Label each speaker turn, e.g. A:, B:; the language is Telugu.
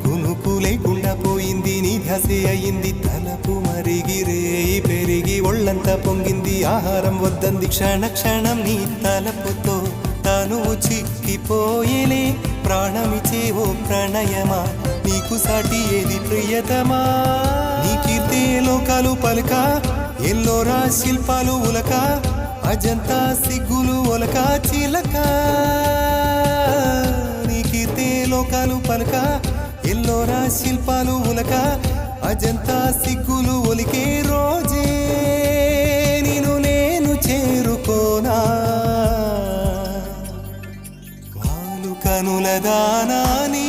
A: కునుకు లేకుండా పోయింది నీ ధ్యాసే అయింది తలపు మరిగిరేయి పెరిగి ఒళ్ళంతా పొంగింది ఆహారం వద్దంది క్షణ క్షణం నీ తలపుతో తనువు చిక్కిపోయేలే ప్రాణమిచే ఓ ప్రణయమా నీకు సాటి ఏది ప్రియతమా నీ కీర్తే లోకాలు పలుక ఎల్లోరా శిల్పాలు ఉలక అజంతా సిగ్గులు ఒలక చిలక నీ కీర్తే లోకాలు పలుక ఎల్లోరా శిల్పాలు ఉలక అజంతా సిగ్గులు ఒలికే రోజే నిన్ను నేను చేరుకోనా వాలు కనుల దానా నీ